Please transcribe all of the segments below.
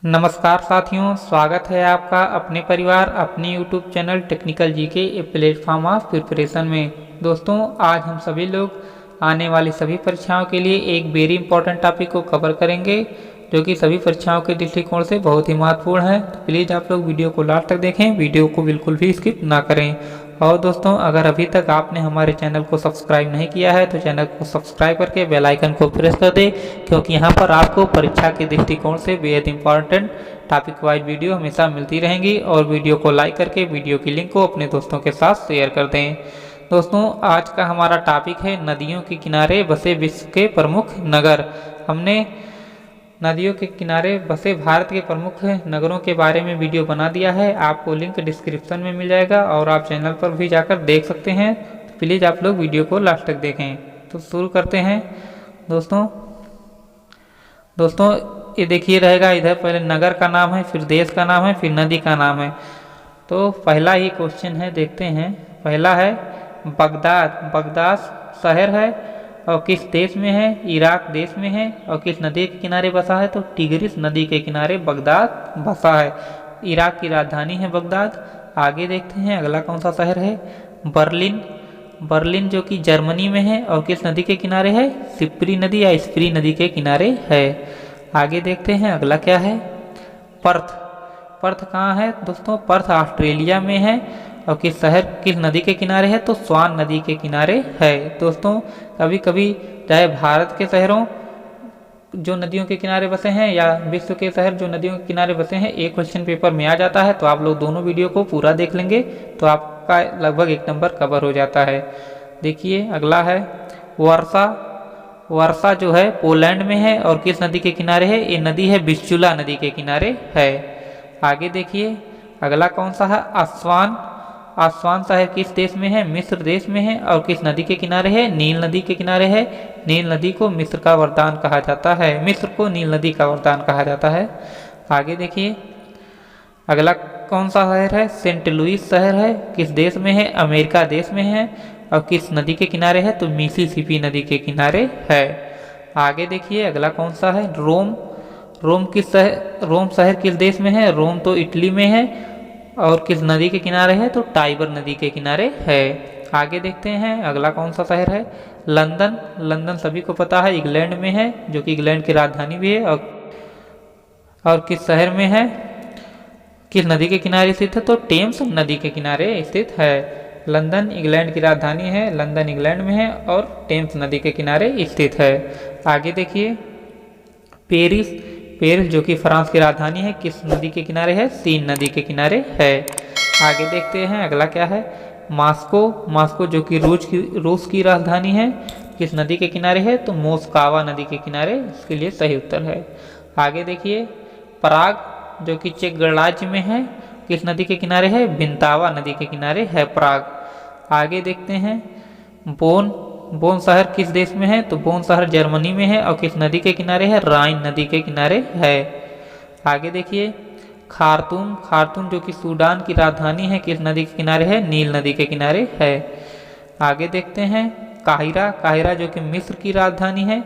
नमस्कार साथियों, स्वागत है आपका अपने परिवार अपने YouTube channel technical GK a platform of preparation में। दोस्तों, आज हम सभी लोग आने वाली सभी परीक्षाओं के लिए एक वेरी इंपॉर्टेंट टॉपिक को कवर करेंगे, जो कि सभी परीक्षाओं के दृष्टिकोण से बहुत ही महत्वपूर्ण है। तो प्लीज़ आप लोग वीडियो को लास्ट तक देखें, वीडियो को बिल्कुल भी स्किप ना करें। और दोस्तों, अगर अभी तक आपने हमारे चैनल को सब्सक्राइब नहीं किया है तो चैनल को सब्सक्राइब करके बेल आइकन को प्रेस कर दें, क्योंकि यहाँ पर आपको परीक्षा के दृष्टिकोण से बेहद इंपॉर्टेंट टॉपिक वाइज वीडियो हमेशा मिलती रहेंगी। और वीडियो को लाइक करके वीडियो की लिंक को अपने दोस्तों के साथ शेयर कर दें। दोस्तों, आज का हमारा टॉपिक है नदियों के किनारे बसे विश्व के प्रमुख नगर। हमने नदियों के किनारे बसे भारत के प्रमुख नगरों के बारे में वीडियो बना दिया है, आपको लिंक डिस्क्रिप्शन में मिल जाएगा और आप चैनल पर भी जाकर देख सकते हैं। तो प्लीज़ आप लोग वीडियो को लास्ट तक देखें। तो शुरू करते हैं दोस्तों ये देखिए रहेगा, इधर पहले नगर का नाम है, फिर देश का नाम है, फिर नदी का नाम है। तो पहला ही क्वेश्चन है, देखते हैं। पहला है बगदाद। बगदाद शहर है और किस देश में है? इराक देश में है। और किस नदी के किनारे बसा है? तो टिग्रिस नदी के किनारे बगदाद बसा है। इराक की राजधानी है बगदाद। आगे देखते हैं अगला कौन सा शहर है? बर्लिन। बर्लिन जो कि जर्मनी में है और किस नदी के किनारे है? सिप्री नदी या स्प्री नदी के किनारे है। आगे देखते हैं अगला क्या है? पर्थ। पर्थ कहाँ है दोस्तों? पर्थ ऑस्ट्रेलिया में है और किस शहर किस नदी के किनारे है? तो स्वान नदी के किनारे है। दोस्तों, कभी कभी चाहे भारत के शहरों जो नदियों के किनारे बसे हैं या विश्व के शहर जो नदियों के किनारे बसे हैं, एक क्वेश्चन पेपर में आ जाता है। तो आप लोग दोनों वीडियो को पूरा देख लेंगे तो आपका लगभग एक नंबर कवर हो जाता है। देखिए अगला है वर्षा। वर्षा जो है पोलैंड में है और किस नदी के किनारे है? ये नदी है विस्चुला नदी के किनारे है। आगे देखिए अगला कौन सा है? आस्वान। आस्वान शहर किस देश में है? मिस्र देश में है और किस नदी के किनारे है? नील नदी के किनारे है। नील नदी को मिस्र का वरदान कहा जाता है। मिस्र को नील नदी का वरदान कहा जाता है। आगे देखिए अगला कौन सा शहर है? सेंट लुइस शहर है। किस देश में है? अमेरिका देश में है और किस नदी के किनारे है? तो मिसिसिपी नदी के किनारे है। आगे देखिए अगला कौन सा है? रोम। रोम शहर किस देश में है? रोम तो इटली में है और किस नदी के किनारे है? तो टाइबर नदी के किनारे है। आगे देखते हैं अगला कौन सा शहर है? लंदन। लंदन सभी को पता है इंग्लैंड में है, जो कि इंग्लैंड की राजधानी भी है। और किस शहर में है? किस नदी के किनारे स्थित है? तो टेम्स नदी के किनारे स्थित है। लंदन इंग्लैंड की राजधानी है, लंदन इंग्लैंड में है और टेम्स नदी के किनारे स्थित है। आगे देखिए पेरिस। पेरिस जो कि फ्रांस की राजधानी है, किस नदी के किनारे है? सीन नदी के किनारे है। आगे देखते हैं अगला क्या है? मॉस्को। मॉस्को जो कि रूस की राजधानी है, किस नदी के किनारे है? तो मोस्कावा नदी के किनारे इसके लिए सही उत्तर है। आगे देखिए प्राग जो कि चेक गणराज्य में है, किस नदी के किनारे है? विंतावा नदी के किनारे है प्राग। आगे देखते हैं बोन। बोन शहर किस देश में है? तो बोन शहर जर्मनी में है और किस नदी के किनारे है? राइन नदी के किनारे है। आगे देखिए खार्तूम। खार्तूम जो कि सूडान की राजधानी है, किस नदी के किनारे है? नील नदी के किनारे है। आगे देखते हैं काहिरा। काहिरा जो कि मिस्र की राजधानी है,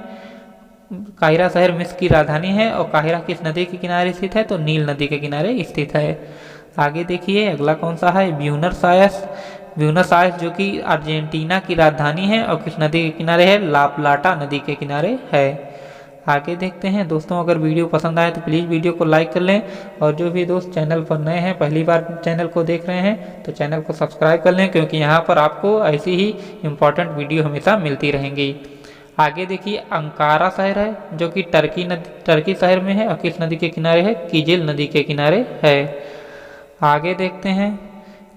काहिरा शहर मिस्र की राजधानी है और काहिरा किस नदी के किनारे स्थित है? तो नील नदी के किनारे स्थित है। आगे देखिए अगला कौन सा है? Buenos Aires. ब्यूनस आयर्स जो कि अर्जेंटीना की राजधानी है और किस नदी के किनारे है? ला प्लाटा नदी के किनारे है। आगे देखते हैं दोस्तों, अगर वीडियो पसंद आए तो प्लीज़ वीडियो को लाइक कर लें और जो भी दोस्त चैनल पर नए हैं, पहली बार चैनल को देख रहे हैं, तो चैनल को सब्सक्राइब कर लें, क्योंकि यहाँ पर आपको ऐसी ही इम्पोर्टेंट वीडियो हमेशा मिलती रहेंगी। आगे देखिए अंकारा शहर है, जो कि टर्की शहर में है और किस नदी के किनारे है? किजिल नदी के किनारे है। आगे देखते हैं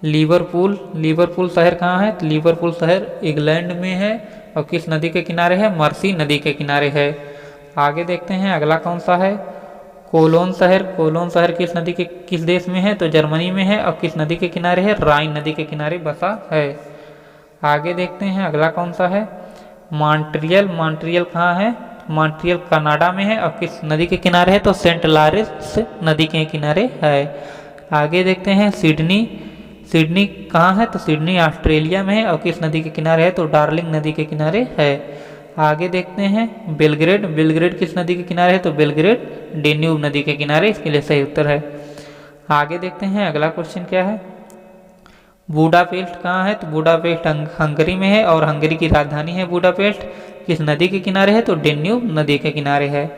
लिवरपूल। लिवरपूल शहर कहाँ है? तो लिवरपूल शहर इंग्लैंड में है और किस नदी के किनारे है? मर्सी नदी के किनारे है। आगे देखते हैं अगला कौन सा है? कोलोन शहर। कोलोन शहर किस देश में है? तो जर्मनी में है और किस नदी के किनारे है? राइन नदी के किनारे बसा है। आगे देखते हैं अगला कौन सा है? मॉन्ट्रियल। मॉन्ट्रियल कहाँ है? मॉन्ट्रियल कनाडा में है और किस नदी के किनारे है? तो सेंट लॉरेंस नदी के किनारे है। आगे देखते हैं सिडनी। सिडनी कहाँ है? तो सिडनी ऑस्ट्रेलिया में है और किस नदी के किनारे है? तो डार्लिंग नदी के किनारे है। आगे देखते हैं बेलग्रेड, बेलग्रेड किस नदी के किनारे है? तो बेलग्रेड डेन्यूब नदी के किनारे, इसके लिए सही उत्तर है। आगे देखते हैं अगला क्वेश्चन क्या है। बुडापेस्ट कहाँ है? तो बुडापेस्ट हंगरी में है और हंगरी की राजधानी है बुडापेस्ट। किस नदी के किनारे है? तो डेन्यूब नदी के किनारे है।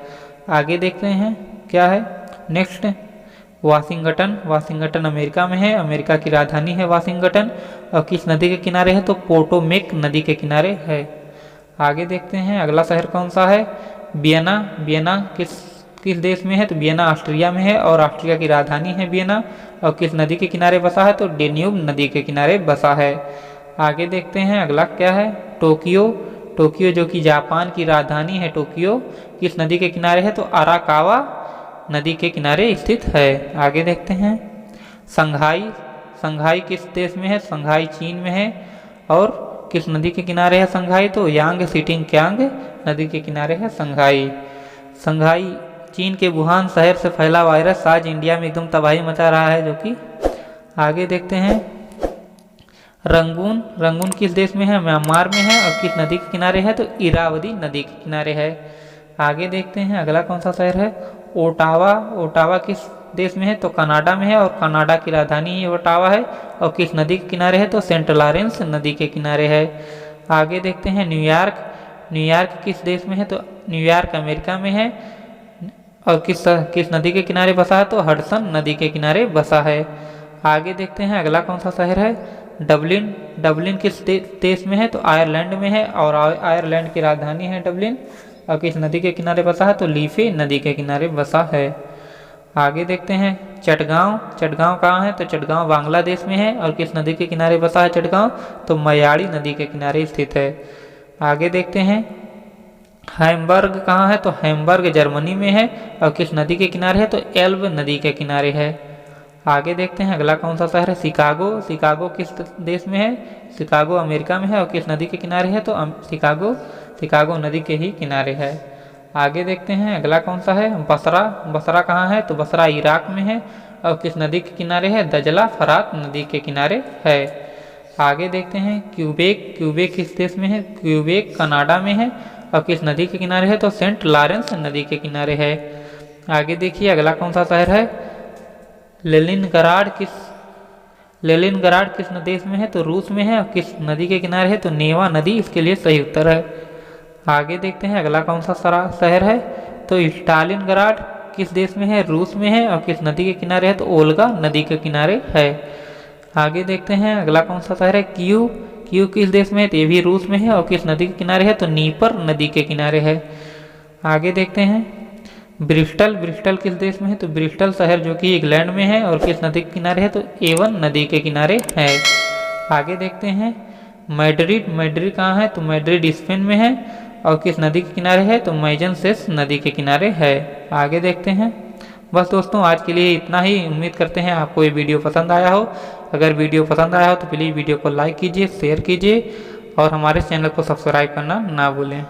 आगे देखते हैं क्या है नेक्स्ट। वाशिंगटन, वाशिंगटन अमेरिका में है, अमेरिका की राजधानी है वाशिंगटन और किस नदी के किनारे है? तो पोटोमेक नदी के किनारे है। आगे देखते हैं अगला शहर कौन सा है। वियना, वियना किस देश में है? तो वियना ऑस्ट्रिया में है और ऑस्ट्रिया की राजधानी है वियना और किस नदी के किनारे बसा है? तो डेन्यूब नदी के किनारे बसा है। आगे देखते हैं अगला क्या है। टोक्यो, टोक्यो जो कि जापान की राजधानी है टोक्यो, किस नदी के किनारे है? तो अराकावा नदी के किनारे स्थित है। आगे देखते हैं संघाई, संघाई किस देश में है? संघाई चीन में है और किस नदी के किनारे है संघाई? तो यांग सिटिंग क्यांग नदी के किनारे है संघाई। संघाई चीन के वुहान शहर से फैला वायरस आज इंडिया में एकदम तबाही मचा रहा है जो कि। आगे देखते हैं रंगून, रंगून किस देश में है? म्यांमार में है और किस नदी के किनारे है? तो इरावदी नदी के किनारे है। आगे देखते हैं अगला कौन सा शहर है। ओटावा, ओटावा किस देश में है? तो कनाडा में है और कनाडा की राजधानी ही ओटावा है और किस नदी के किनारे है? तो सेंट लॉरेंस नदी के किनारे है। आगे देखते हैं न्यूयॉर्क, न्यूयॉर्क किस देश में है? तो न्यूयॉर्क अमेरिका में है और किस नदी के किनारे बसा है? तो हडसन नदी के किनारे बसा है। आगे देखते हैं अगला कौन सा शहर है। डबलिन, डबलिन किस देश में है? तो आयरलैंड में है और आयरलैंड की राजधानी है डबलिन और किस नदी के किनारे बसा है? तो लीफे नदी के किनारे बसा है। आगे देखते हैं चटगांव, चटगांव कहाँ है? तो चटगांव बांग्लादेश में है और किस नदी के किनारे बसा है चटगांव? तो मयाड़ी नदी के किनारे स्थित है। आगे देखते हैं हैम्बर्ग कहाँ है? तो हैम्बर्ग जर्मनी में है और किस नदी के किनारे है? तो एल्ब नदी के किनारे है। आगे देखते हैं अगला कौन सा शहर है। शिकागो, शिकागो किस देश में है? शिकागो अमेरिका में है और किस नदी के किनारे है? तो शिकागो, शिकागो नदी के ही किनारे है। आगे देखते हैं अगला कौन सा है। बसरा, बसरा कहाँ है? तो बसरा इराक में है और किस नदी के किनारे है? दजला फरात नदी के किनारे है। आगे देखते हैं क्यूबेक, क्यूबेक किस देश में है? क्यूबेक कनाडा में है और किस नदी के किनारे है? तो सेंट लॉरेंस नदी के किनारे है। आगे देखिए अगला कौन सा शहर है। लेनिनग्राड किस देश में है? तो रूस में है और किस नदी के किनारे है? तो नेवा नदी इसके लिए सही उत्तर है। आगे देखते हैं अगला कौन सा शहर है। तो स्टालिनग्राड किस देश में है? रूस में है और किस नदी के किनारे है? तो ओल्गा नदी के किनारे है। आगे देखते हैं अगला कौन सा शहर है। क्यू, क्यू किस देश में है? तो ये भी रूस में है और किस नदी के किनारे है? तो नीपर नदी के किनारे है। आगे देखते हैं ब्रिस्टल, ब्रिस्टल किस देश में है? तो ब्रिस्टल शहर जो कि इंग्लैंड में है और किस नदी के किनारे है? तो एवन नदी के किनारे है। आगे देखते हैं मैड्रिड, मैड्रिड कहाँ है? तो मैड्रिड स्पेन में है और किस नदी के किनारे है? तो मैजनसेस नदी के किनारे है। आगे देखते हैं। बस दोस्तों आज के लिए इतना ही। उम्मीद करते हैं आपको ये वीडियो पसंद आया हो। अगर वीडियो पसंद आया हो तो प्लीज़ वीडियो को लाइक कीजिए, शेयर कीजिए और हमारे चैनल को सब्सक्राइब करना ना भूलें।